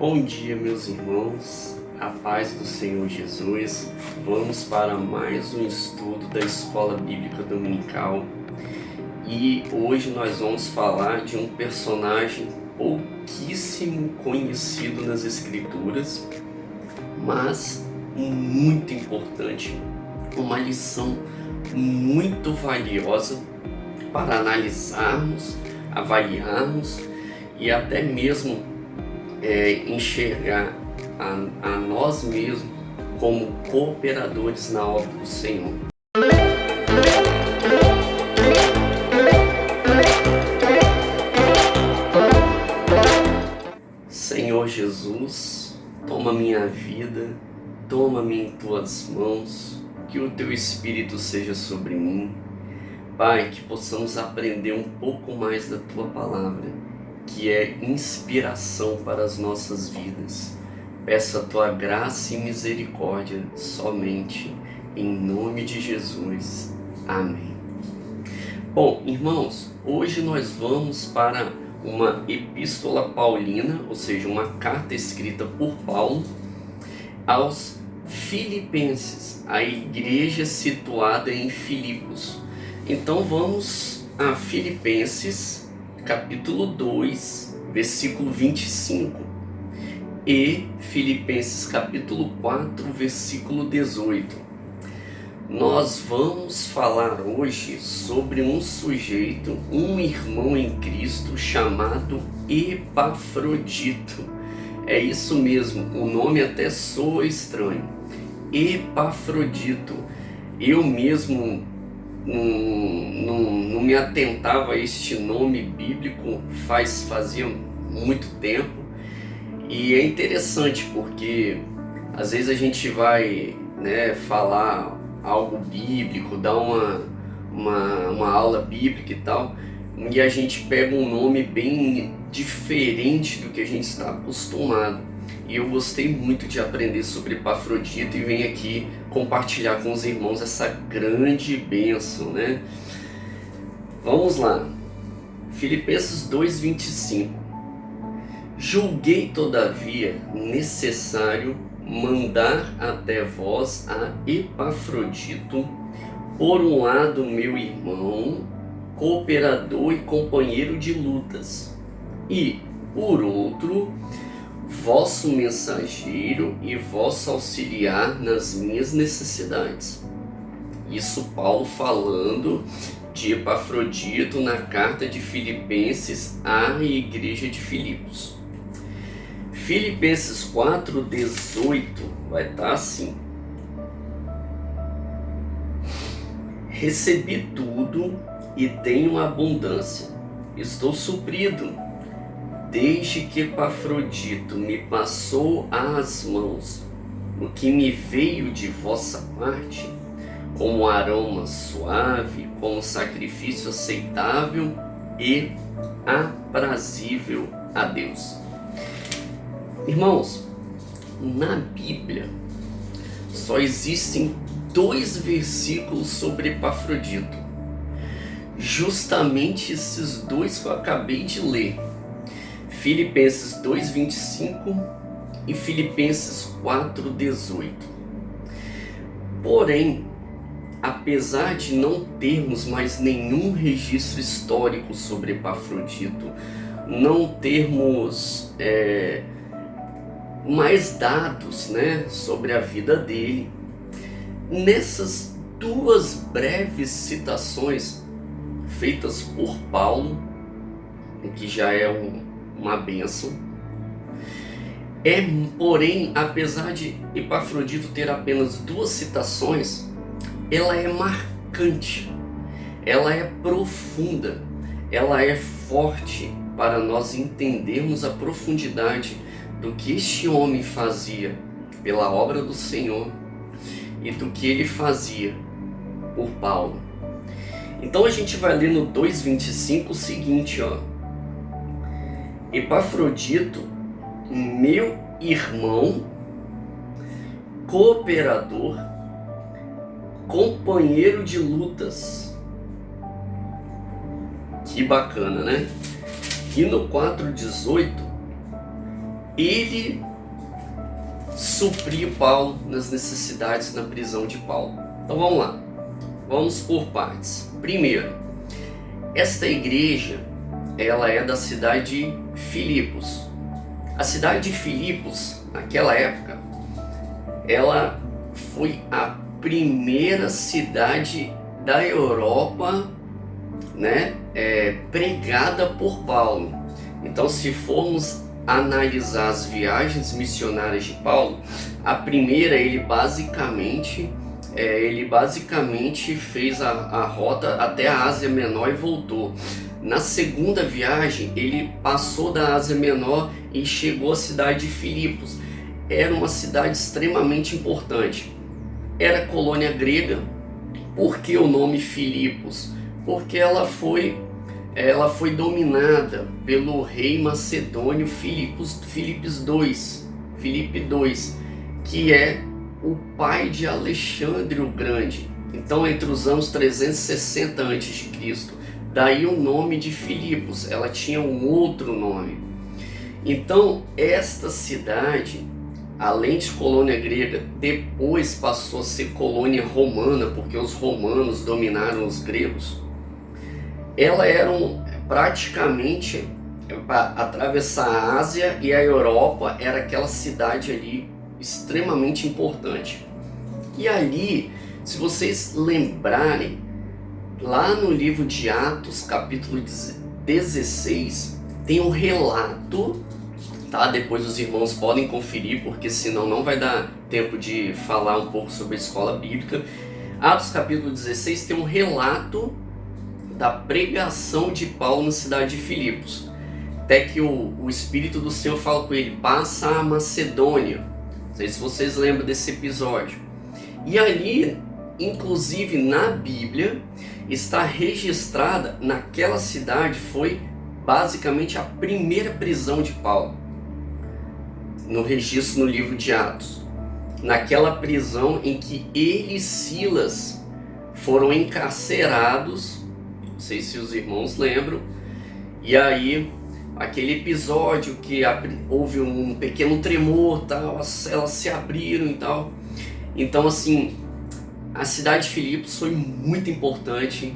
Bom dia, meus irmãos, a paz do Senhor Jesus. Vamos para mais um estudo da Escola Bíblica Dominical e hoje nós vamos falar de um personagem pouquíssimo conhecido nas Escrituras, mas muito importante, uma lição muito valiosa para analisarmos, avaliarmos e até mesmo enxergar a nós mesmos como cooperadores na obra do Senhor. Senhor Jesus, toma minha vida, toma-me em tuas mãos, que o teu Espírito seja sobre mim. Pai, que possamos aprender um pouco mais da tua palavra, que é inspiração para as nossas vidas. Peço a tua graça e misericórdia somente em nome de Jesus. Amém. Bom, irmãos, hoje nós vamos para uma epístola paulina, ou seja, uma carta escrita por Paulo aos Filipenses, a igreja situada em Filipos. Então vamos a Filipenses capítulo 2, versículo 25 e Filipenses capítulo 4, versículo 18. Nós vamos falar hoje sobre um sujeito, um irmão em Cristo chamado Epafrodito. É isso mesmo, o nome até soa estranho. Epafrodito. Eu mesmo não me atentava a este nome bíblico fazia muito tempo, e é interessante porque às vezes a gente vai falar algo bíblico, dar uma aula bíblica e tal, e a gente pega um nome bem diferente do que a gente está acostumado. E eu gostei muito de aprender sobre Epafrodito e venho aqui compartilhar com os irmãos essa grande bênção, né? Vamos lá. Filipenses 2:25. Julguei, todavia, necessário mandar até vós a Epafrodito, por um lado meu irmão, cooperador e companheiro de lutas, e, por outro, vosso mensageiro e vosso auxiliar nas minhas necessidades. Isso Paulo falando de Epafrodito na carta de Filipenses à igreja de Filipos. Filipenses 4:18 vai estar assim: recebi tudo e tenho abundância, estou suprido, desde que Epafrodito me passou às mãos o que me veio de vossa parte, como aroma suave, como sacrifício aceitável e aprazível a Deus. Irmãos, na Bíblia só existem 2 versículos sobre Epafrodito, justamente esses 2 que eu acabei de ler. Filipenses 2:25 e Filipenses 4:18. Porém, apesar de não termos mais nenhum registro histórico sobre Epafrodito, não termos mais dados sobre a vida dele, nessas 2 breves citações feitas por Paulo, que já é uma bênção, porém, apesar de Epafrodito ter apenas 2 citações, ela é marcante, ela é profunda, ela é forte para nós entendermos a profundidade do que este homem fazia pela obra do Senhor e do que ele fazia por Paulo. Então a gente vai ler no 2:25 o seguinte, Epafrodito, meu irmão, cooperador, companheiro de lutas. Que bacana, né? E no 4:18, ele suprir Paulo nas necessidades na prisão de Paulo. Então vamos lá, vamos por partes. Primeiro, esta igreja, ela é da cidade de Filipos. A cidade de Filipos, naquela época, ela foi a primeira cidade da Europa, né, pregada por Paulo. Então, se formos analisar as viagens missionárias de Paulo, a primeira ele basicamente fez a rota até a Ásia Menor e voltou. Na segunda viagem ele passou da Ásia Menor e chegou à cidade de Filipos. Era uma cidade extremamente importante. Era colônia grega. Por que o nome Filipos? Porque ela foi dominada pelo rei macedônio Filipe II, que é o pai de Alexandre o Grande. Então, entre os anos 360 a.C., daí o nome de Filipos, ela tinha um outro nome. Então, esta cidade, além de colônia grega, depois passou a ser colônia romana, porque os romanos dominaram os gregos. Ela era praticamente, para atravessar a Ásia e a Europa, era aquela cidade ali extremamente importante. E ali, se vocês lembrarem, lá no livro de Atos, capítulo 16, tem um relato, tá? Depois os irmãos podem conferir, porque senão não vai dar tempo de falar um pouco sobre a escola bíblica. Atos capítulo 16 tem um relato da pregação de Paulo na cidade de Filipos. Até que o Espírito do Senhor fala com ele: passa a Macedônia. Não sei se vocês lembram desse episódio. E ali, inclusive na Bíblia, está registrada, naquela cidade foi basicamente a primeira prisão de Paulo, no registro no livro de Atos. Naquela prisão em que ele e Silas foram encarcerados, não sei se os irmãos lembram, e aí aquele episódio que houve um pequeno tremor, tal, elas se abriram e tal. Então, assim, a cidade de Filipos foi muito importante.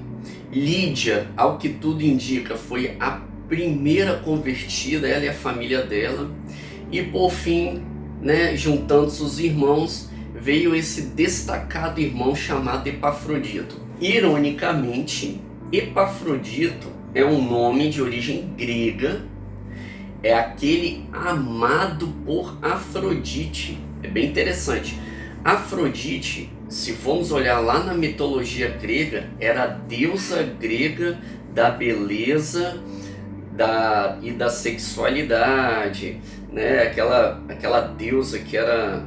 Lídia, ao que tudo indica, foi a primeira convertida, ela e a família dela. E por fim, né, juntando-se os irmãos, veio esse destacado irmão chamado Epafrodito. Ironicamente, Epafrodito é um nome de origem grega, é aquele amado por Afrodite. É bem interessante. Afrodite, se formos olhar lá na mitologia grega, era a deusa grega da beleza e da sexualidade, né? Aquela deusa que era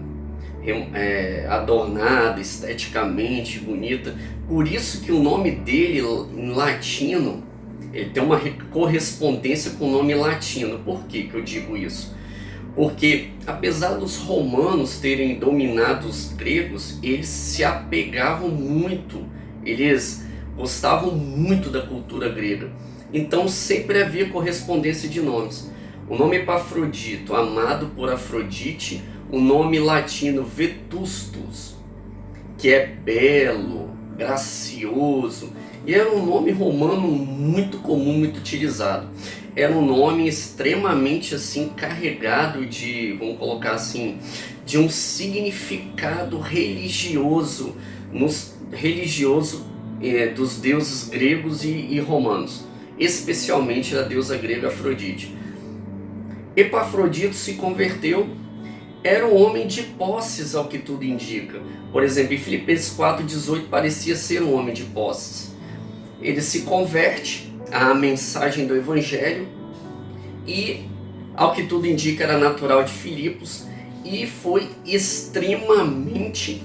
adornada, esteticamente bonita. Por isso que o nome dele em latino, ele tem uma correspondência com o nome latino. Por que eu digo isso? Porque apesar dos romanos terem dominado os gregos, eles se apegavam muito, eles gostavam muito da cultura grega. Então sempre havia correspondência de nomes. O nome Epafrodito, amado por Afrodite, o nome latino Vetustus, que é belo, gracioso, e era um nome romano muito comum, muito utilizado. Era um nome extremamente assim carregado de, vamos colocar assim, de um significado religioso, dos deuses gregos e romanos, especialmente da deusa grega Afrodite. Epafrodito se converteu, era um homem de posses, ao que tudo indica. Por exemplo, em Filipenses 4,18 parecia ser um homem de posses. Ele se converte à mensagem do Evangelho e, ao que tudo indica, era natural de Filipos e foi extremamente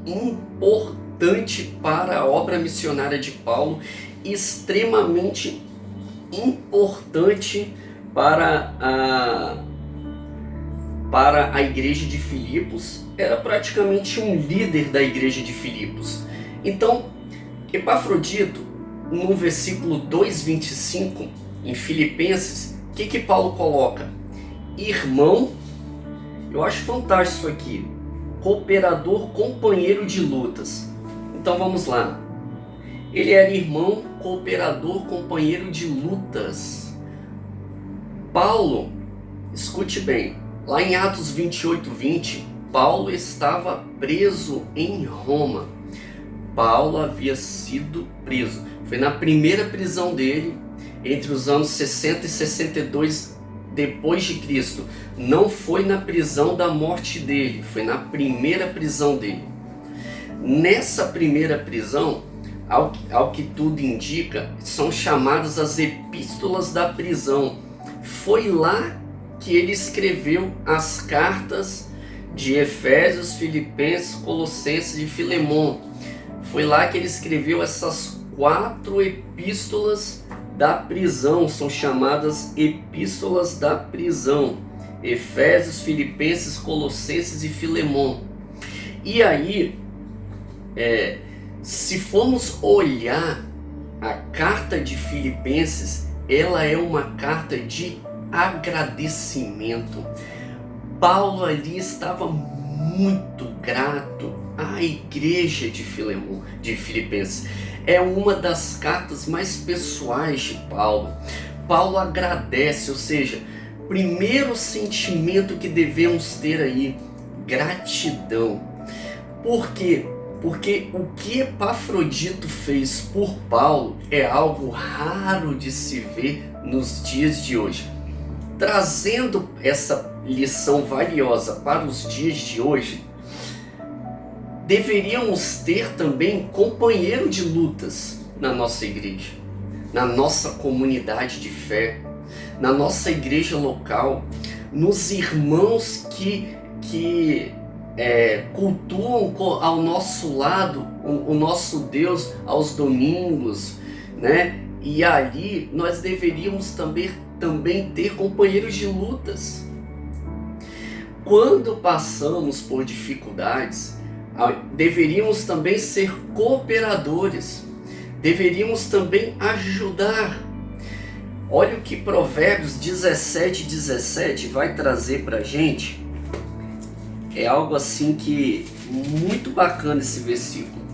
importante para a obra missionária de Paulo, extremamente importante para a igreja de Filipos. Era praticamente um líder da igreja de Filipos. Então, Epafrodito, no versículo 2,25, em Filipenses, o que Paulo coloca? Irmão Eu acho fantástico isso aqui. Cooperador, companheiro de lutas. Então vamos lá. Ele era irmão, cooperador, companheiro de lutas. Paulo, escute bem, lá em Atos 28:20, Paulo estava preso em Roma. Paulo havia sido preso. Foi na primeira prisão dele, entre os anos 60 e 62 depois de Cristo. Não foi na prisão da morte dele, foi na primeira prisão dele. Nessa primeira prisão, ao que tudo indica, são chamadas as epístolas da prisão. Foi lá que ele escreveu as cartas de Efésios, Filipenses, Colossenses e Filemon. Foi lá que ele escreveu essas 4 epístolas da prisão, são chamadas epístolas da prisão. Efésios, Filipenses, Colossenses e Filemon. E aí, se formos olhar a carta de Filipenses, ela é uma carta de agradecimento. Paulo ali estava muito grato à igreja de Filipenses. É uma das cartas mais pessoais de Paulo. Paulo agradece, ou seja, primeiro sentimento que devemos ter aí, gratidão. Por quê? Porque o que Epafrodito fez por Paulo é algo raro de se ver nos dias de hoje. Trazendo essa lição valiosa para os dias de hoje, deveríamos ter também companheiro de lutas na nossa igreja, na nossa comunidade de fé, na nossa igreja local, nos irmãos que cultuam ao nosso lado o nosso Deus aos domingos, né? E ali nós deveríamos também ter companheiros de lutas. Quando passamos por dificuldades, deveríamos também ser cooperadores, deveríamos também ajudar. Olha o que Provérbios 17:17 vai trazer para a gente. É algo assim que muito bacana esse versículo.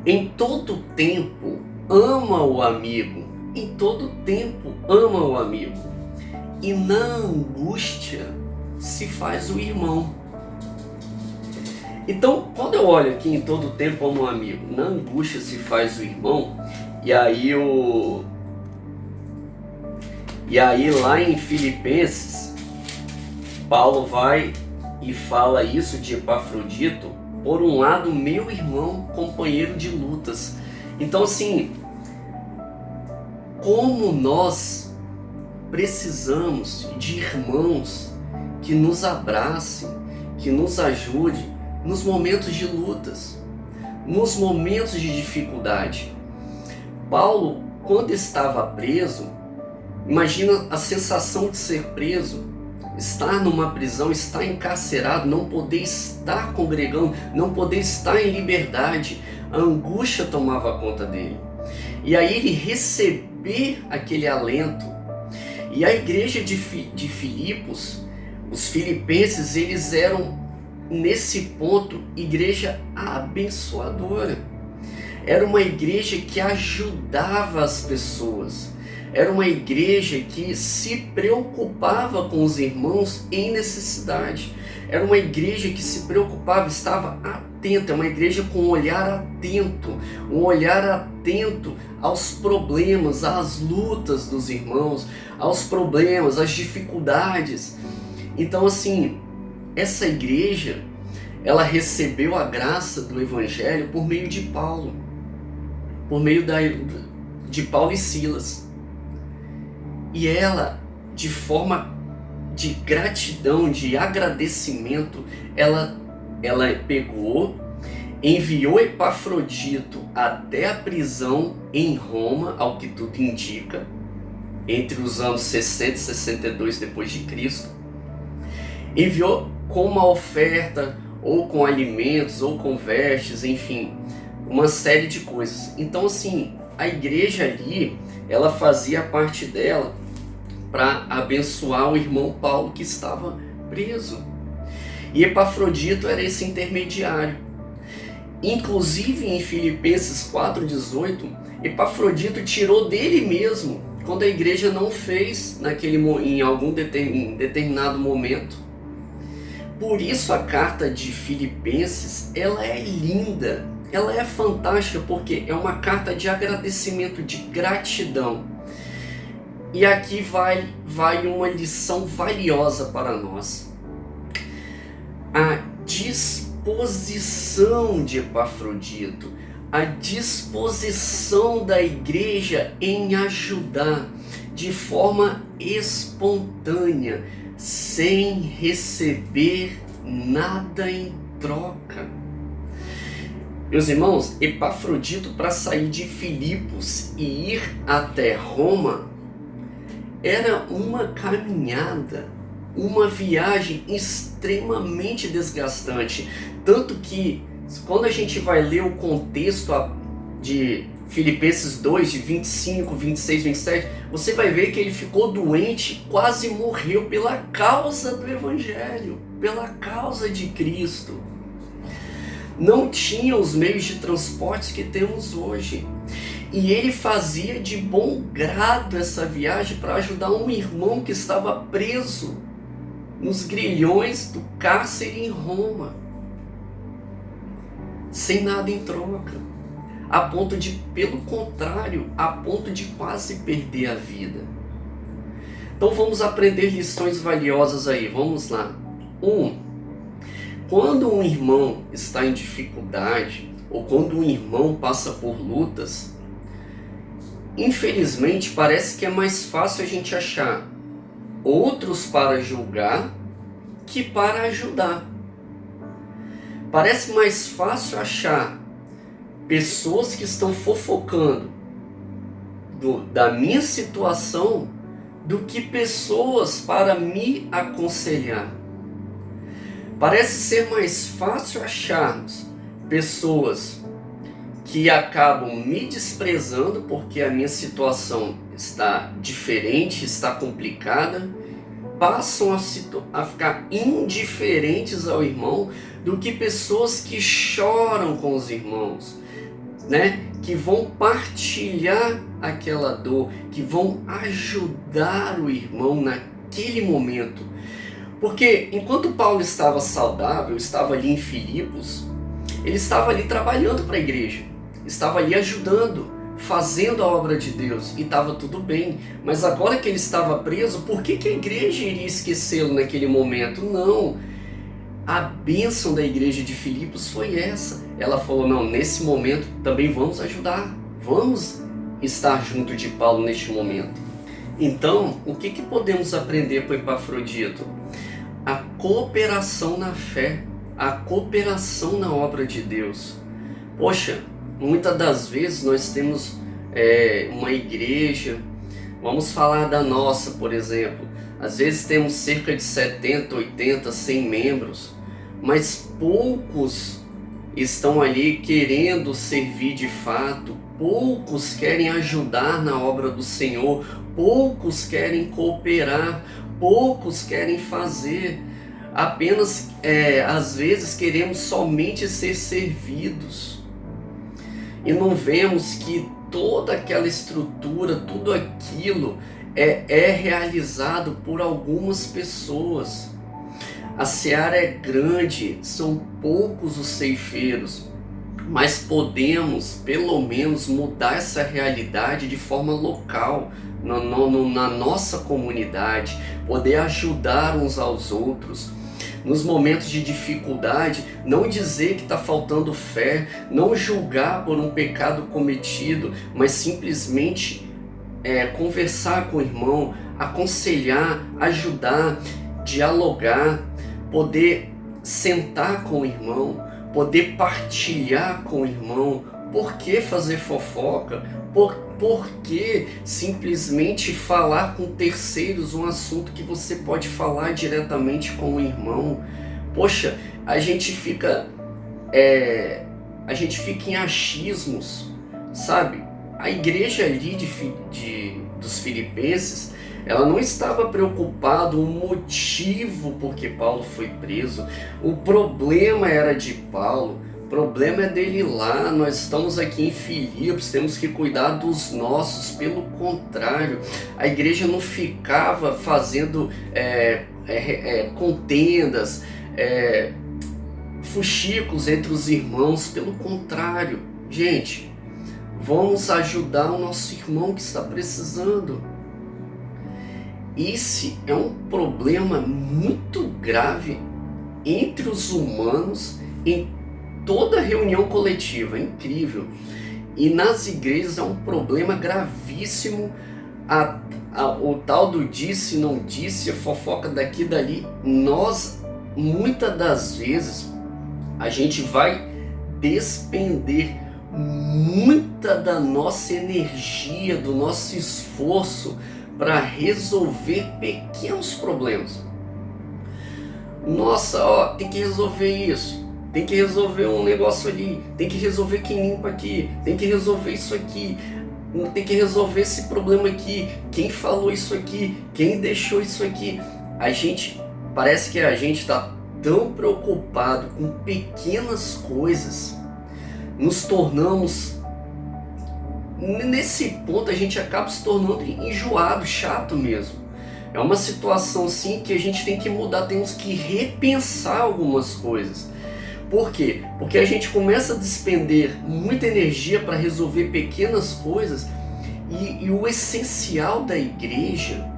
Em todo tempo ama o amigo, em todo tempo ama o amigo, e na angústia se faz o irmão. Então, quando eu olho aqui, em todo tempo amo o amigo, na angústia se faz o irmão, e aí lá em Filipenses, Paulo vai e fala isso de Epafrodito, por um lado, meu irmão, companheiro de lutas. Então, assim, como nós precisamos de irmãos que nos abracem, que nos ajudem nos momentos de lutas, nos momentos de dificuldade. Paulo, quando estava preso, imagina a sensação de ser preso, estar numa prisão, estar encarcerado, não poder estar congregando, não poder estar em liberdade. A angústia tomava conta dele. E aí ele receber aquele alento. E a igreja de Filipos, os filipenses, eles eram, nesse ponto, igreja abençoadora. Era uma igreja que ajudava as pessoas. Era uma igreja que se preocupava com os irmãos em necessidade. Era uma igreja que se preocupava, estava atenta. É uma igreja com um olhar atento aos problemas, às lutas dos irmãos, aos problemas, às dificuldades. Então, assim, essa igreja, ela recebeu a graça do Evangelho por meio de Paulo, por meio de Paulo e Silas. E ela, de forma de gratidão, de agradecimento, ela pegou, enviou Epafrodito até a prisão em Roma, ao que tudo indica, entre os anos 60 e 62 depois de Cristo. Enviou com uma oferta, ou com alimentos, ou com vestes, enfim, uma série de coisas. Então, assim, a igreja ali, ela fazia parte dela para abençoar o irmão Paulo, que estava preso. E Epafrodito era esse intermediário. Inclusive em Filipenses 4,18, Epafrodito tirou dele mesmo, quando a igreja não fez em algum determinado momento. Por isso a carta de Filipenses, ela é linda, ela é fantástica, porque é uma carta de agradecimento, de gratidão. E aqui vai uma lição valiosa para nós. A disposição de Epafrodito, a disposição da igreja em ajudar de forma espontânea, sem receber nada em troca. Meus irmãos, Epafrodito, para sair de Filipos e ir até Roma, era uma caminhada, uma viagem extremamente desgastante. Tanto que, quando a gente vai ler o contexto de Filipenses 2, de 25, 26, 27, você vai ver que ele ficou doente, quase morreu pela causa do Evangelho, pela causa de Cristo. Não tinha os meios de transportes que temos hoje. E ele fazia de bom grado essa viagem para ajudar um irmão que estava preso nos grilhões do cárcere em Roma, sem nada em troca, pelo contrário, a ponto de quase perder a vida. Então vamos aprender lições valiosas aí, vamos lá. Quando um irmão está em dificuldade, ou quando um irmão passa por lutas, infelizmente parece que é mais fácil a gente achar outros para julgar que para ajudar. Parece mais fácil achar pessoas que estão fofocando da minha situação do que pessoas para me aconselhar. Parece ser mais fácil acharmos pessoas que acabam me desprezando porque a minha situação está diferente, está complicada, passam a ficar indiferentes ao irmão, do que pessoas que choram com os irmãos, que vão partilhar aquela dor, que vão ajudar o irmão naquele momento. Porque enquanto Paulo estava saudável, estava ali em Filipos, ele estava ali trabalhando para a igreja, estava ali ajudando, fazendo a obra de Deus, e estava tudo bem. Mas agora que ele estava preso, por que a igreja iria esquecê-lo naquele momento? Não, a bênção da igreja de Filipos foi essa. Ela falou, não, nesse momento também vamos ajudar, vamos estar junto de Paulo neste momento. Então, o que podemos aprender com Epafrodito? A cooperação na fé, a cooperação na obra de Deus. Poxa, muitas das vezes nós temos uma igreja, vamos falar da nossa, por exemplo. Às vezes temos cerca de 70, 80, 100 membros, mas poucos estão ali querendo servir de fato, poucos querem ajudar na obra do Senhor, poucos querem cooperar, poucos querem fazer. Apenas, às vezes, queremos somente ser servidos. E não vemos que toda aquela estrutura, tudo aquilo é realizado por algumas pessoas. A seara é grande, são poucos os ceifeiros, mas podemos, pelo menos, mudar essa realidade de forma local, na nossa comunidade, poder ajudar uns aos outros. Nos momentos de dificuldade, não dizer que está faltando fé, não julgar por um pecado cometido, mas simplesmente conversar com o irmão, aconselhar, ajudar, dialogar, poder sentar com o irmão, poder partilhar com o irmão. Por que fazer fofoca? Por que simplesmente falar com terceiros um assunto que você pode falar diretamente com o irmão? Poxa, a gente fica em achismos, sabe? A igreja ali dos Filipenses, Ela não estava preocupada o motivo por que Paulo foi preso. O problema era de Paulo. O problema é dele lá. Nós estamos aqui em Filipos, temos que cuidar dos nossos. Pelo contrário, a igreja não ficava fazendo contendas, fuxicos entre os irmãos. Pelo contrário, gente, vamos ajudar o nosso irmão que está precisando. Esse é um problema muito grave entre os humanos em toda reunião coletiva, é incrível. E nas igrejas é um problema gravíssimo, o tal do disse, não disse, a fofoca daqui e dali. Nós, muitas das vezes, a gente vai despender muita da nossa energia, do nosso esforço para resolver pequenos problemas. Nossa, tem que resolver isso, tem que resolver um negócio ali, tem que resolver quem limpa aqui, tem que resolver isso aqui, tem que resolver esse problema aqui, quem falou isso aqui, quem deixou isso aqui. Parece que a gente está tão preocupado com pequenas coisas, nos tornamos, nesse ponto a gente acaba se tornando enjoado, chato mesmo. É uma situação sim que a gente tem que mudar, temos que repensar algumas coisas. Por quê? Porque a gente começa a despender muita energia para resolver pequenas coisas e o essencial da igreja,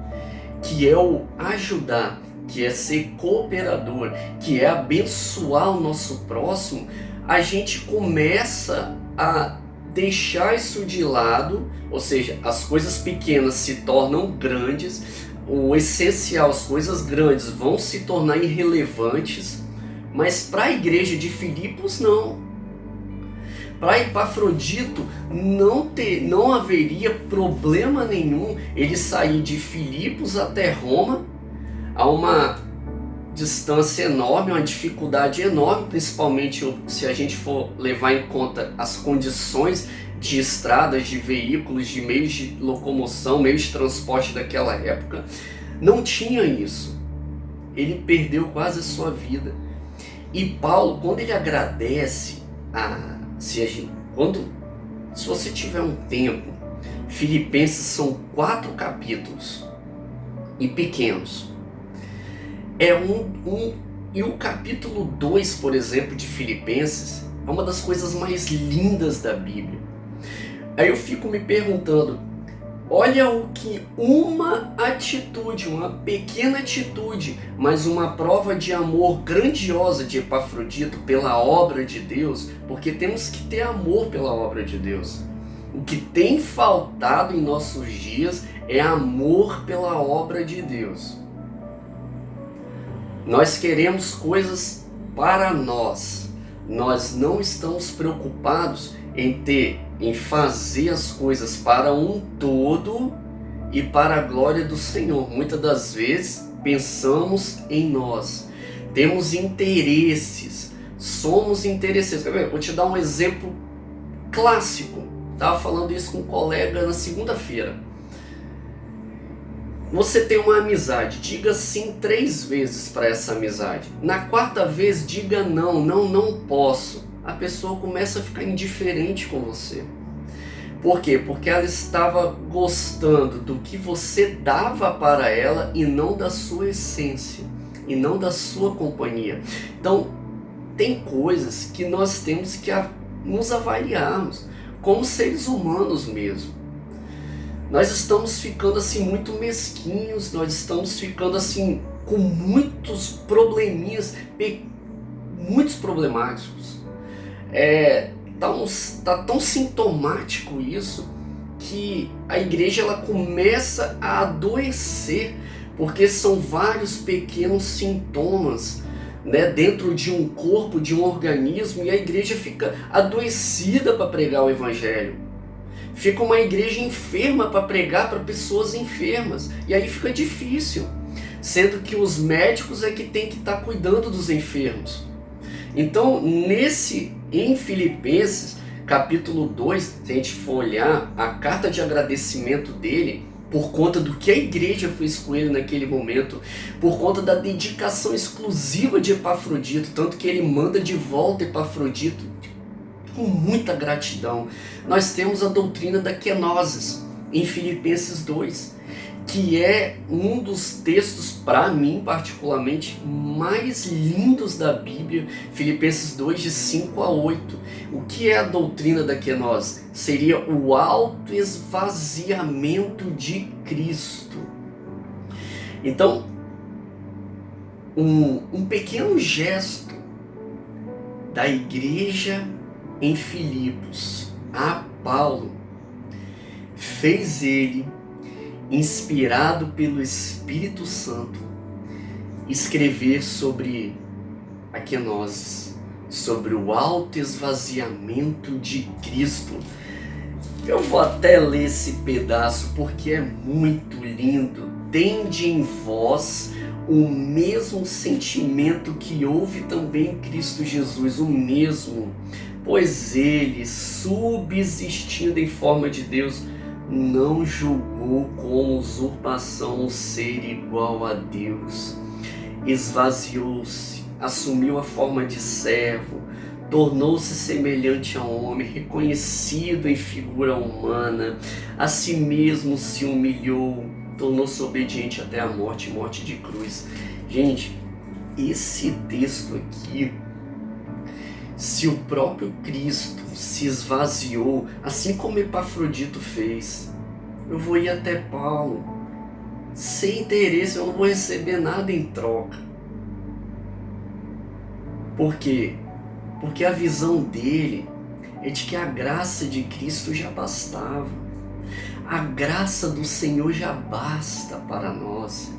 que é o ajudar, que é ser cooperador, que é abençoar o nosso próximo, a gente começa a deixar isso de lado, ou seja, as coisas pequenas se tornam grandes, o essencial, as coisas grandes vão se tornar irrelevantes, mas para a igreja de Filipos não. Para Epafrodito não haveria problema nenhum ele sair de Filipos até Roma, a uma distância enorme, uma dificuldade enorme, principalmente se a gente for levar em conta as condições de estradas, de veículos, de meios de locomoção, meios de transporte daquela época. Não tinha isso. Ele perdeu quase a sua vida. E Paulo, quando ele agradece, se você tiver um tempo, Filipenses são 4 capítulos e pequenos. E o capítulo 2, por exemplo, de Filipenses, é uma das coisas mais lindas da Bíblia. Aí eu fico me perguntando, olha o que uma atitude, uma pequena atitude, mas uma prova de amor grandiosa de Epafrodito pela obra de Deus, porque temos que ter amor pela obra de Deus. O que tem faltado em nossos dias é amor pela obra de Deus. Nós queremos coisas para nós. Nós não estamos preocupados em fazer as coisas para um todo e para a glória do Senhor. Muitas das vezes pensamos em nós. Temos interesses. Somos interesseiros. Vou te dar um exemplo clássico. Estava falando isso com um colega na segunda-feira. Você tem uma amizade, diga sim 3 vezes para essa amizade. Na 4ª vez, diga não posso. A pessoa começa a ficar indiferente com você. Por quê? Porque ela estava gostando do que você dava para ela e não da sua essência, e não da sua companhia. Então, tem coisas que nós temos que nos avaliarmos, como seres humanos mesmo. Nós estamos ficando assim muito mesquinhos, nós estamos ficando assim com muitos probleminhas, muitos problemáticos. Tá tão sintomático isso que a igreja ela começa a adoecer, porque são vários pequenos sintomas, né, dentro de um corpo, de um organismo, e a igreja fica adoecida para pregar o evangelho. Fica uma igreja enferma para pregar para pessoas enfermas. E aí fica difícil. Sendo que os médicos é que tem que estar cuidando dos enfermos. Então, em Filipenses, capítulo 2, se a gente for olhar a carta de agradecimento dele, por conta do que a igreja fez com ele naquele momento, por conta da dedicação exclusiva de Epafrodito, tanto que ele manda de volta Epafrodito com muita gratidão. Nós temos a doutrina da kenosis em Filipenses 2, que é um dos textos, para mim particularmente, mais lindos da Bíblia. Filipenses 2, de 5 a 8. O que é a doutrina da kenosis? Seria o autoesvaziamento de Cristo. Então, um pequeno gesto da igreja em Filipos a Paulo fez ele, inspirado pelo Espírito Santo, escrever sobre a kenosis, sobre o autoesvaziamento de Cristo. Eu vou até ler esse pedaço porque é muito lindo. Tende em vós o mesmo sentimento que houve também em Cristo Jesus, o mesmo, pois ele, subsistindo em forma de Deus, não julgou com usurpação o ser igual a Deus. Esvaziou-se, assumiu a forma de servo, tornou-se semelhante a homem, reconhecido em figura humana, a si mesmo se humilhou, tornou-se obediente até a morte, morte de cruz. Gente, esse texto aqui, se o próprio Cristo se esvaziou, assim como Epafrodito fez, eu vou ir até Paulo, sem interesse, eu não vou receber nada em troca. Por quê? Porque a visão dele é de que a graça de Cristo já bastava. A graça do Senhor já basta para nós.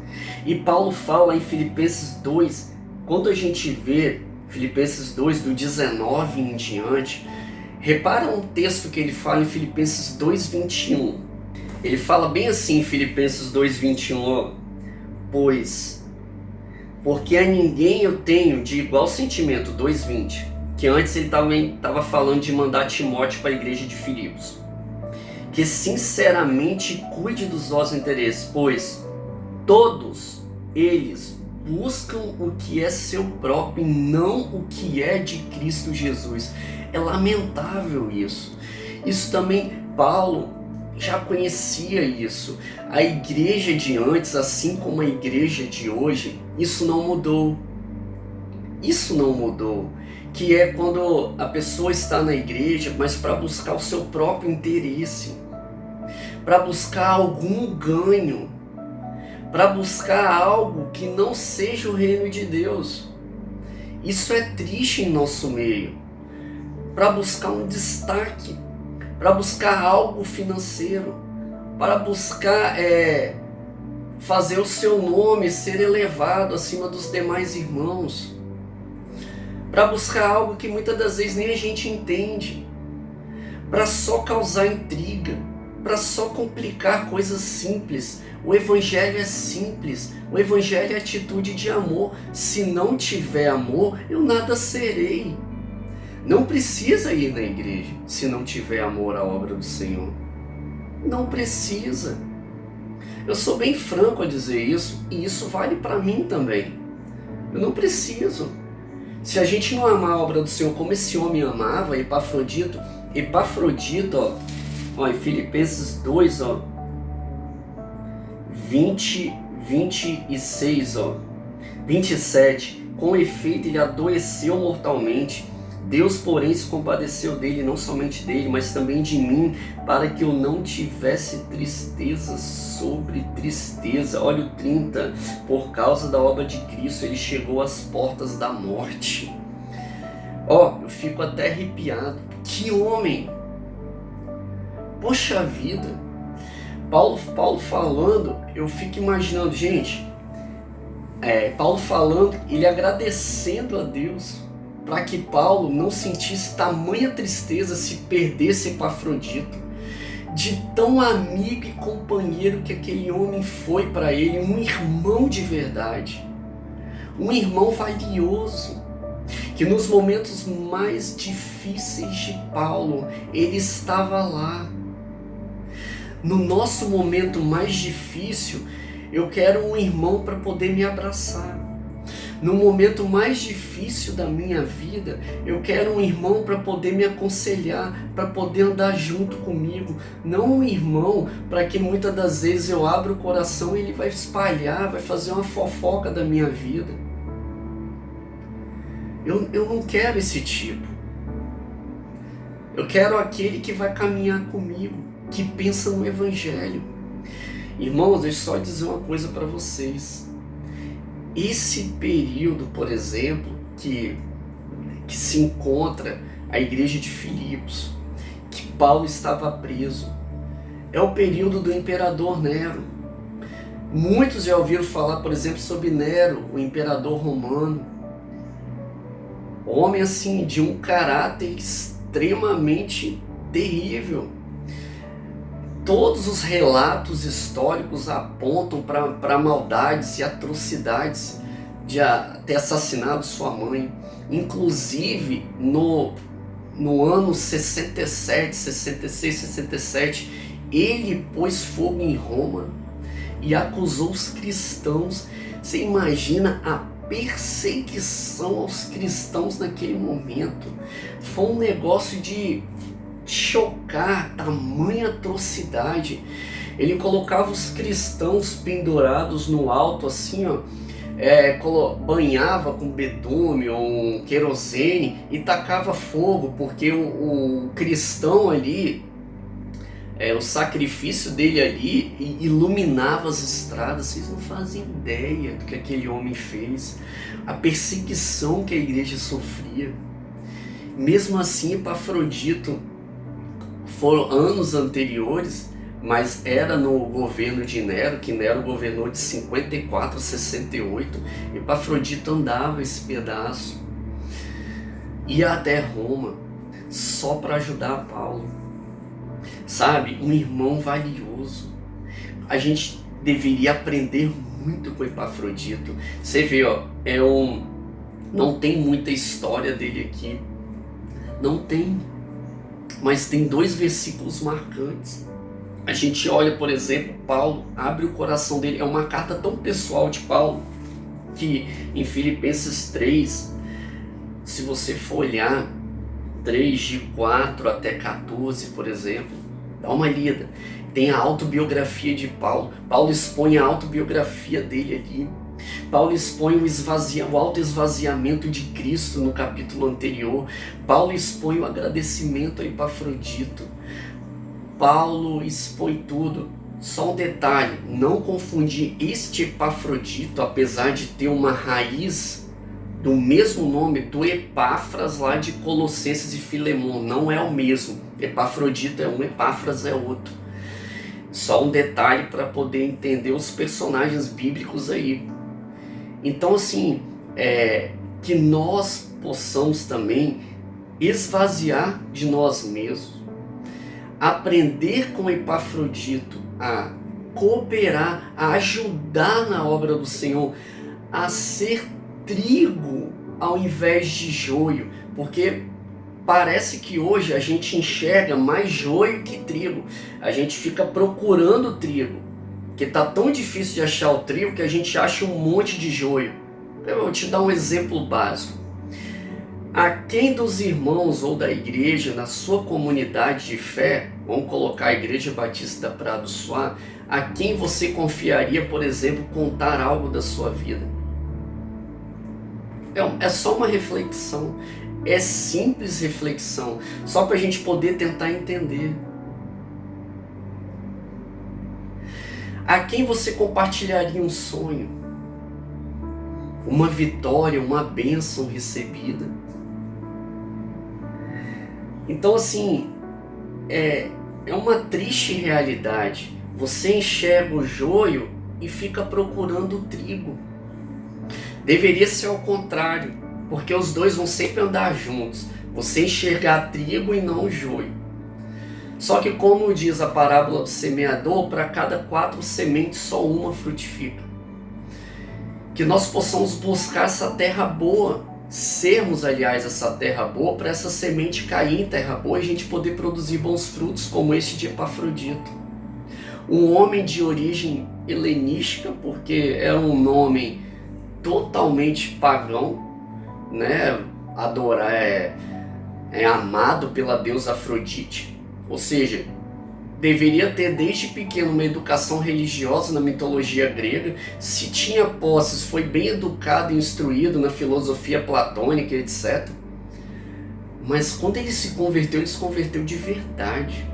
E Paulo fala em Filipenses 2, quando a gente vê Filipenses 2, do 19 em diante, repara um texto que ele fala em Filipenses 2, 21. Ele fala bem assim em Filipenses 2, 21, ó, porque a ninguém eu tenho de igual sentimento, 2,20, que antes ele também estava falando de mandar Timóteo para a igreja de Filipos, que sinceramente cuide dos vossos interesses, pois todos eles buscam o que é seu próprio e não o que é de Cristo Jesus. É lamentável isso. Isso também, Paulo já conhecia isso. A igreja de antes, assim como a igreja de hoje, isso não mudou. Isso não mudou. Que é quando a pessoa está na igreja, mas para buscar o seu próprio interesse, para buscar algum ganho, para buscar algo que não seja o reino de Deus. Isso é triste em nosso meio. Para buscar um destaque, para buscar algo financeiro, para buscar fazer o seu nome ser elevado acima dos demais irmãos, para buscar algo que muitas das vezes nem a gente entende, para só causar intriga, para só complicar coisas simples. O evangelho é simples, o evangelho é atitude de amor. Se não tiver amor, eu nada serei. Não precisa ir na igreja se não tiver amor à obra do Senhor. Não precisa. Eu sou bem franco a dizer isso, e isso vale para mim também. Eu não preciso. Se a gente não amar a obra do Senhor como esse homem amava, Epafrodito, ó, em Filipenses 2, ó, 26, ó, 27, com efeito ele adoeceu mortalmente, Deus porém se compadeceu dele, não somente dele, mas também de mim, para que eu não tivesse tristeza sobre tristeza. Olha o 30, por causa da obra de Cristo ele chegou às portas da morte. Ó, eu fico até arrepiado. Que homem! Poxa vida! Paulo falando, eu fico imaginando, gente, Paulo falando, ele agradecendo a Deus, para que Paulo não sentisse tamanha tristeza se perdesse Epafrodito, de tão amigo e companheiro que aquele homem foi para ele, um irmão de verdade, um irmão valioso, que nos momentos mais difíceis de Paulo, ele estava lá. No nosso momento mais difícil, eu quero um irmão para poder me abraçar. No momento mais difícil da minha vida, eu quero um irmão para poder me aconselhar, para poder andar junto comigo. Não um irmão para que muitas das vezes eu abra o coração e ele vai espalhar, vai fazer uma fofoca da minha vida. Eu não quero esse tipo. Eu quero aquele que vai caminhar comigo, que pensa no Evangelho. Irmãos, deixa eu só dizer uma coisa para vocês. Esse período, por exemplo, que se encontra a igreja de Filipos, que Paulo estava preso, é o período do imperador Nero. Muitos já ouviram falar, por exemplo, sobre Nero, o imperador romano. Homem assim, de um caráter extremamente terrível. Todos os relatos históricos apontam para maldades e atrocidades de ter assassinado sua mãe. Inclusive, no ano 67, 66, 67, ele pôs fogo em Roma e acusou os cristãos. Você imagina a perseguição aos cristãos naquele momento? Foi um negócio de chocar, tamanha atrocidade. Ele colocava os cristãos pendurados no alto assim, ó, banhava com betume ou um querosene e tacava fogo, porque o cristão ali, o sacrifício dele ali iluminava as estradas. Vocês não fazem ideia do que aquele homem fez, a perseguição que a igreja sofria. Mesmo assim, Epafrodito, foram anos anteriores, mas era no governo de Nero, que Nero governou de 54 a 68, Epafrodito andava esse pedaço, ia até Roma, só para ajudar Paulo. Sabe, um irmão valioso. A gente deveria aprender muito com Epafrodito. Você vê, ó, não tem muita história dele aqui, não tem. Mas tem 2 versículos marcantes. A gente olha, por exemplo, Paulo abre o coração dele. É uma carta tão pessoal de Paulo que em Filipenses 3, se você for olhar 3 de 4 até 14, por exemplo, dá uma lida. Tem a autobiografia de Paulo. Paulo expõe a autobiografia dele ali. Paulo expõe o autoesvaziamento de Cristo no capítulo anterior. Paulo expõe o agradecimento a Epafrodito. Paulo expõe tudo. Só um detalhe, não confundir este Epafrodito, apesar de ter uma raiz do mesmo nome do Epáfras lá de Colossenses e Filemon. Não é o mesmo. Epafrodito é um, Epáfras é outro. Só um detalhe para poder entender os personagens bíblicos aí. Então assim, que nós possamos também esvaziar de nós mesmos, aprender com Epafrodito a cooperar, a ajudar na obra do Senhor, a ser trigo ao invés de joio, porque parece que hoje a gente enxerga mais joio que trigo. A gente fica procurando trigo, porque está tão difícil de achar o trigo que a gente acha um monte de joio. Eu vou te dar um exemplo básico. A quem dos irmãos ou da igreja, na sua comunidade de fé, vamos colocar a Igreja Batista Prado Suá, a quem você confiaria, por exemplo, contar algo da sua vida? É só uma reflexão, é simples reflexão, só para a gente poder tentar entender. A quem você compartilharia um sonho, uma vitória, uma bênção recebida? Então assim, é uma triste realidade. Você enxerga o joio e fica procurando o trigo. Deveria ser ao contrário, porque os dois vão sempre andar juntos. Você enxergar trigo e não o joio. Só que, como diz a parábola do semeador, para cada 4 sementes só uma frutifica. Que nós possamos buscar essa terra boa, sermos, aliás, essa terra boa, para essa semente cair em terra boa e a gente poder produzir bons frutos como este de Epafrodito. um homem de origem helenística, porque era um nome totalmente pagão, né? Adorar é amado pela deusa Afrodite, ou seja, deveria ter desde pequeno uma educação religiosa na mitologia grega. Se tinha posses, foi bem educado e instruído na filosofia platônica, etc. Mas quando ele se converteu de verdade.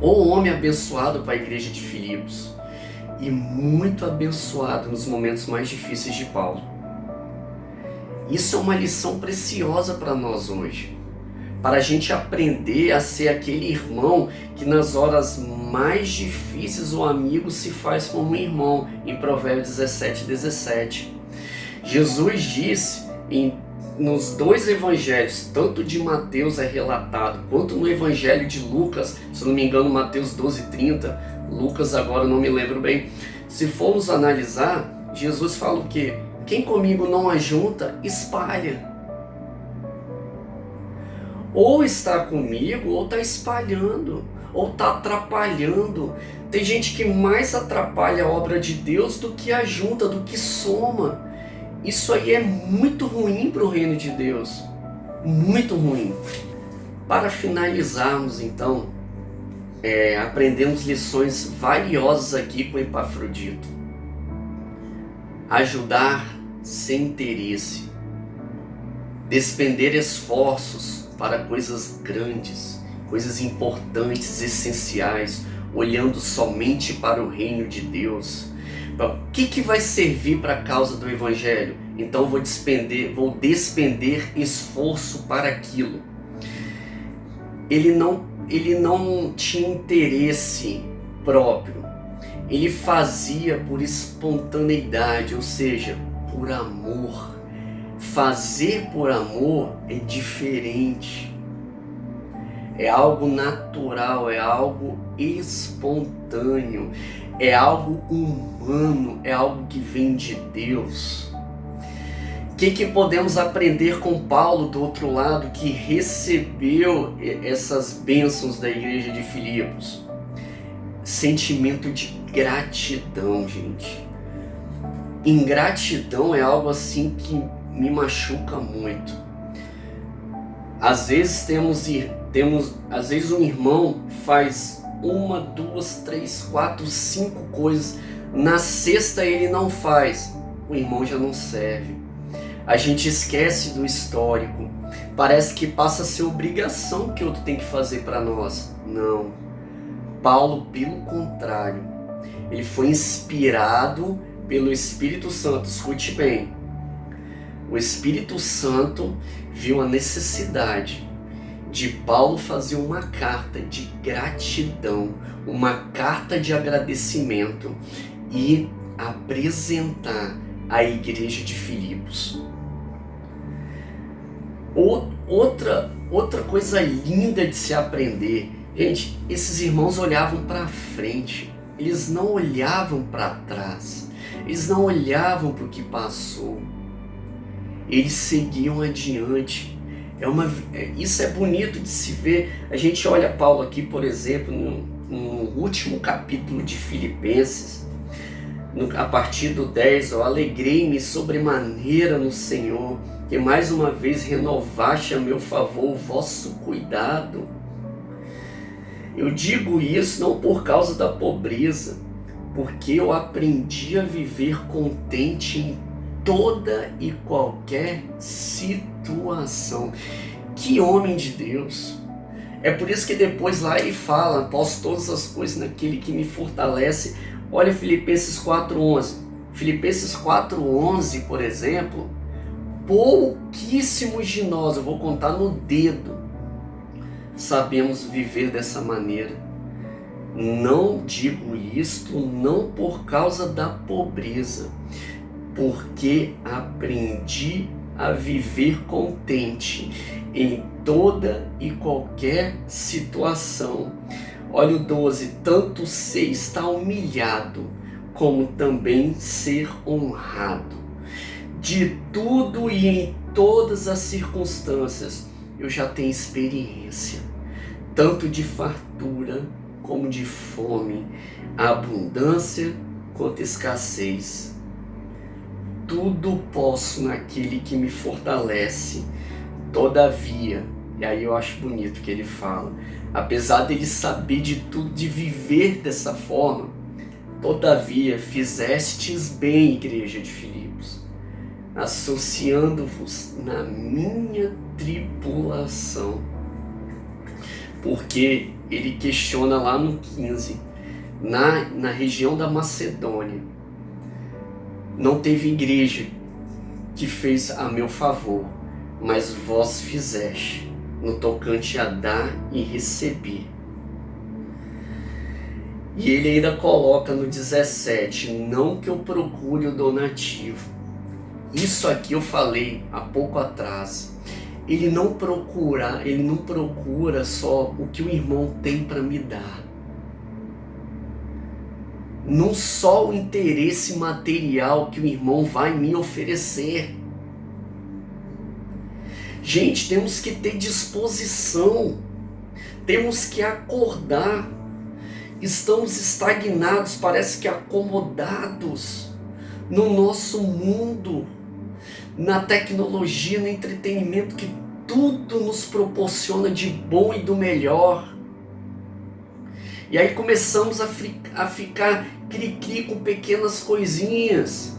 O homem abençoado para a igreja de Filipos e muito abençoado nos momentos mais difíceis de Paulo. Isso é uma lição preciosa para nós hoje, para a gente aprender a ser aquele irmão que nas horas mais difíceis o amigo se faz como um irmão, em Provérbios 17:17. Jesus disse nos dois evangelhos, tanto de Mateus é relatado, quanto no evangelho de Lucas, se não me engano Mateus 12:30, Lucas agora não me lembro bem. Se formos analisar, Jesus fala o quê? Quem comigo não ajunta, espalha. Ou está comigo, ou está espalhando, ou está atrapalhando. Tem gente que mais atrapalha a obra de Deus do que ajunta, do que soma. Isso aí é muito ruim para o reino de Deus, muito ruim. Para finalizarmos então, aprendemos lições valiosas aqui com Epafrodito. Ajudar sem interesse, despender esforços para coisas grandes, coisas importantes, essenciais, olhando somente para o reino de Deus. O que vai servir para a causa do Evangelho? Então vou despender esforço para aquilo. Ele não tinha interesse próprio. Ele fazia por espontaneidade, ou seja, por amor. Fazer por amor é diferente. É algo natural, é algo espontâneo, é algo humano, é algo que vem de Deus. O que podemos aprender com Paulo do outro lado, que recebeu essas bênçãos da igreja de Filipos? Sentimento de gratidão, gente. Ingratidão é algo assim que me machuca muito. Às vezes às vezes um irmão faz 1, 2, 3, 4, 5 coisas, na sexta ele não faz, o irmão já não serve. A gente esquece do histórico, parece que passa a ser obrigação que outro tem que fazer para nós. Não, Paulo, pelo contrário, ele foi inspirado pelo Espírito Santo. Escute bem, o Espírito Santo viu a necessidade de Paulo fazer uma carta de gratidão, uma carta de agradecimento e apresentar à igreja de Filipos. Outra coisa linda de se aprender, gente, esses irmãos olhavam para frente, eles não olhavam para trás, eles não olhavam para o que passou, eles seguiam adiante. Isso é bonito de se ver. A gente olha Paulo aqui, por exemplo, no último capítulo de Filipenses, a partir do 10, alegrei-me sobremaneira no Senhor, que mais uma vez renovaste a meu favor o vosso cuidado. Eu digo isso não por causa da pobreza, porque eu aprendi a viver contente em toda e qualquer situação. Que homem de Deus! É por isso que depois lá ele fala, posso todas as coisas naquele que me fortalece. Olha Filipenses 4:11. Filipenses 4:11, por exemplo, pouquíssimos de nós, eu vou contar no dedo, sabemos viver dessa maneira. Não digo isto não por causa da pobreza, porque aprendi a viver contente em toda e qualquer situação. Olha o 12, tanto ser estar humilhado, como também ser honrado. De tudo e em todas as circunstâncias, eu já tenho experiência, tanto de fartura como de fome, a abundância quanto a escassez. Tudo posso naquele que me fortalece. Todavia, e aí eu acho bonito que ele fala, apesar dele saber de tudo, de viver dessa forma, todavia fizestes bem, igreja de Filipos, associando-vos na minha tribulação. Porque ele questiona lá no 15, na região da Macedônia, não teve igreja que fez a meu favor, mas vós fizeste, no tocante a dar e receber. E ele ainda coloca no 17, não que eu procure o donativo. Isso aqui eu falei há pouco atrás. Ele não procura só o que o irmão tem para me dar. Não só o interesse material que o irmão vai me oferecer. Gente, temos que ter disposição, temos que acordar. Estamos estagnados, parece que acomodados no nosso mundo, na tecnologia, no entretenimento, que tudo nos proporciona de bom e do melhor. E aí começamos a ficar cri-cri com pequenas coisinhas.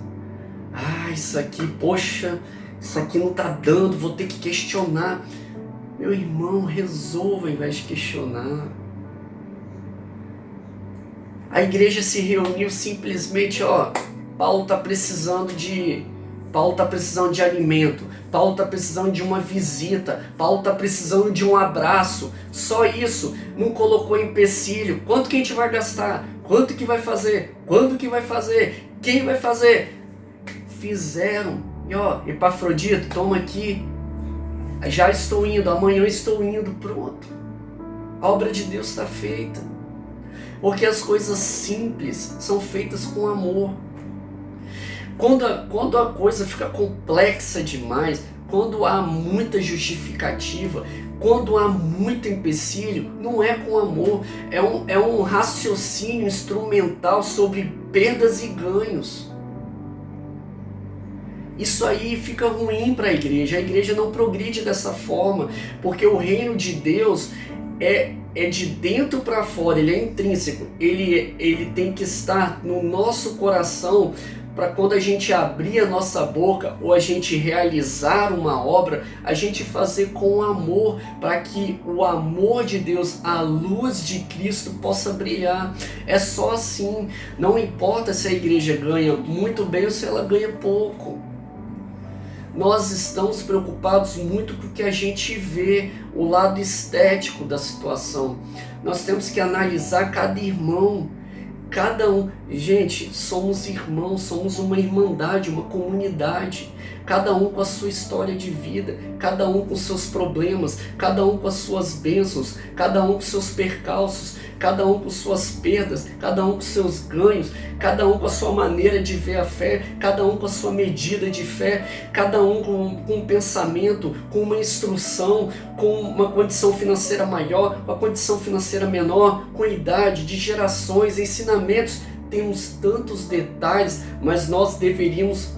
Isso aqui, poxa, isso aqui não está dando, vou ter que questionar. Meu irmão, resolva ao invés de questionar. A igreja se reuniu simplesmente, Paulo está precisando de alimento, Paulo está precisando de uma visita, Paulo está precisando de um abraço, só isso, não colocou empecilho. Quanto que a gente vai gastar? Quanto que vai fazer? Quando que vai fazer? Quem vai fazer? Fizeram. E Epafrodito, toma aqui, já estou indo, amanhã estou indo, pronto. A obra de Deus está feita. Porque as coisas simples são feitas com amor. Quando a coisa fica complexa demais, quando há muita justificativa, quando há muito empecilho, não é com amor, é um raciocínio instrumental sobre perdas e ganhos. Isso aí fica ruim para a igreja não progride dessa forma, porque o reino de Deus é de dentro para fora, ele é intrínseco, ele tem que estar no nosso coração, para quando a gente abrir a nossa boca ou a gente realizar uma obra, a gente fazer com amor, para que o amor de Deus, a luz de Cristo possa brilhar. É só assim, não importa se a igreja ganha muito bem ou se ela ganha pouco. Nós estamos preocupados muito com o que a gente vê, o lado estético da situação. Nós temos que analisar cada irmão, cada um. Gente, somos irmãos, somos uma irmandade, uma comunidade. Cada um com a sua história de vida, cada um com seus problemas, cada um com as suas bênçãos, cada um com seus percalços, cada um com suas perdas, cada um com seus ganhos, cada um com a sua maneira de ver a fé, cada um com a sua medida de fé, cada um com um pensamento, com uma instrução, com uma condição financeira maior, com a condição financeira menor, com idade, de gerações, ensinamentos. Temos tantos detalhes, mas nós deveríamos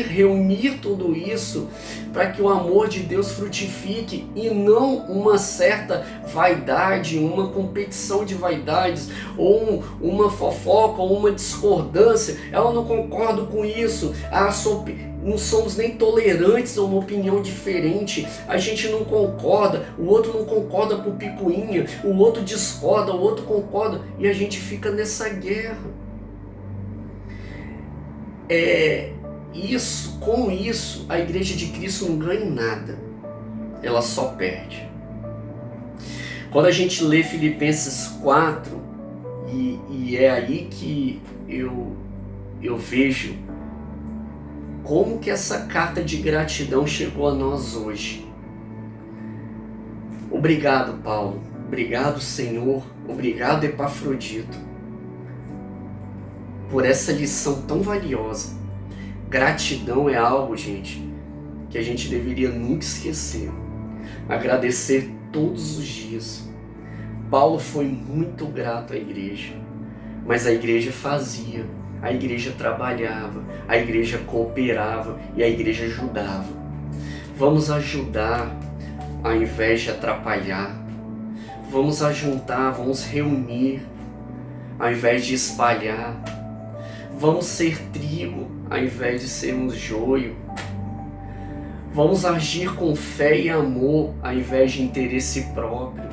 reunir tudo isso para que o amor de Deus frutifique e não uma certa vaidade, uma competição de vaidades, ou uma fofoca, ou uma discordância. Eu não concordo com isso, não somos nem tolerantes a uma opinião diferente, a gente não concorda, o outro não concorda com picuinha, o outro discorda, o outro concorda, e a gente fica nessa guerra. Com isso, a igreja de Cristo não ganha nada, ela só perde. Quando a gente lê Filipenses 4, e é aí que eu vejo como que essa carta de gratidão chegou a nós hoje. Obrigado, Paulo, obrigado, Senhor, obrigado, Epafrodito, por essa lição tão valiosa. Gratidão é algo, gente, que a gente deveria nunca esquecer. Agradecer todos os dias. Paulo foi muito grato à igreja, mas a igreja fazia, a igreja trabalhava, a igreja cooperava e a igreja ajudava. Vamos ajudar ao invés de atrapalhar. Vamos ajuntar, vamos reunir ao invés de espalhar. Vamos ser trigo ao invés de sermos joio. Vamos agir com fé e amor ao invés de interesse próprio.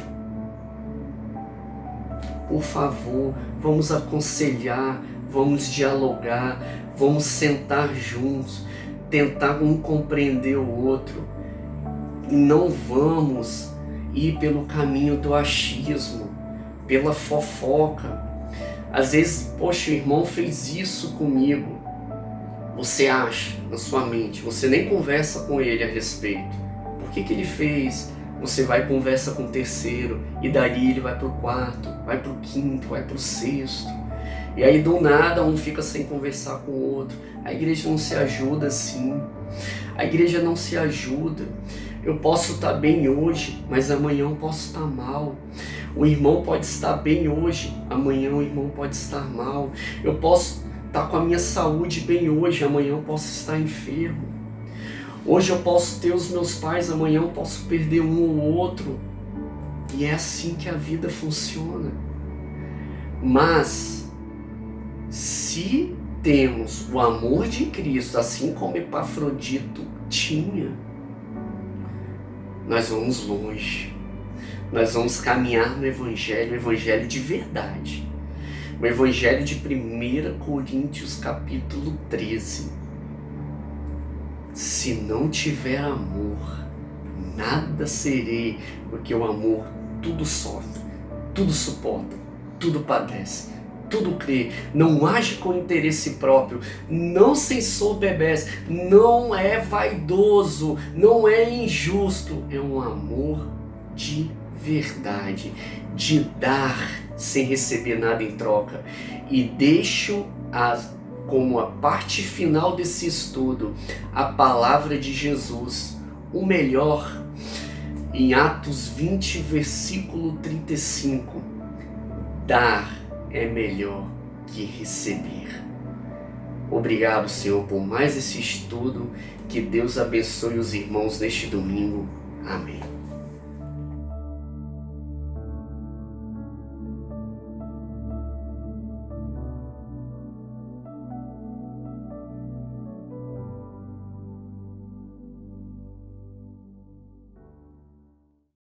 Por favor, vamos aconselhar, vamos dialogar, vamos sentar juntos, tentar um compreender o outro. Não vamos ir pelo caminho do achismo, pela fofoca. Às vezes, poxa, o irmão fez isso comigo. Você acha na sua mente, você nem conversa com ele a respeito. Por que ele fez? Você vai e conversa com o terceiro, e dali ele vai pro quarto, vai pro quinto, vai pro sexto. E aí do nada um fica sem conversar com o outro. A igreja não se ajuda assim. A igreja não se ajuda. Eu posso estar bem hoje, mas amanhã eu posso estar mal. O irmão pode estar bem hoje, amanhã o irmão pode estar mal. Eu posso estar com a minha saúde bem hoje, amanhã eu posso estar enfermo. Hoje eu posso ter os meus pais, amanhã eu posso perder um ou outro. E é assim que a vida funciona. Mas, se temos o amor de Cristo, assim como Epafrodito tinha, nós vamos longe. Nós vamos caminhar no Evangelho, o Evangelho de verdade. O Evangelho de 1 Coríntios capítulo 13. Se não tiver amor, nada serei, porque o amor tudo sofre, tudo suporta, tudo padece, tudo crê, não age com interesse próprio, não se ensoberbece, não é vaidoso, não é injusto, é um amor de verdade, de dar sem receber nada em troca. E deixo como a parte final desse estudo a palavra de Jesus, o melhor, em Atos 20, versículo 35, dar é melhor que receber. Obrigado, Senhor, por mais esse estudo. Que Deus abençoe os irmãos neste domingo. Amém.